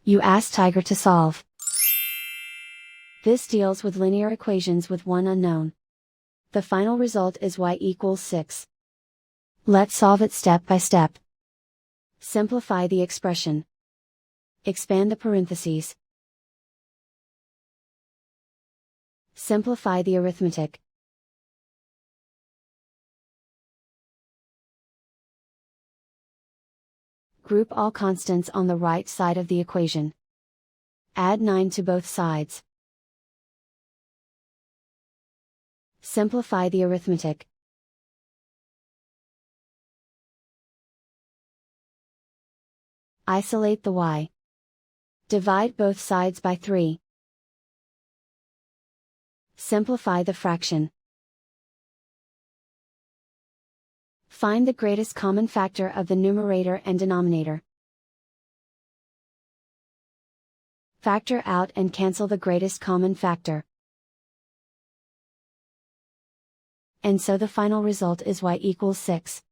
You ask Tiger to solve. This deals with linear equations with one unknown. The final result is y equals 6. Let's solve it step by step. Simplify the expression. Expand the parentheses. Simplify the arithmetic. Group all constants on the right side of the equation. Add 9 to both sides. Simplify the arithmetic. Isolate the y. Divide both sides by 3. Simplify the fraction. Find the greatest common factor of the numerator and denominator. Factor out and cancel the greatest common factor. And so the final result is y equals 6.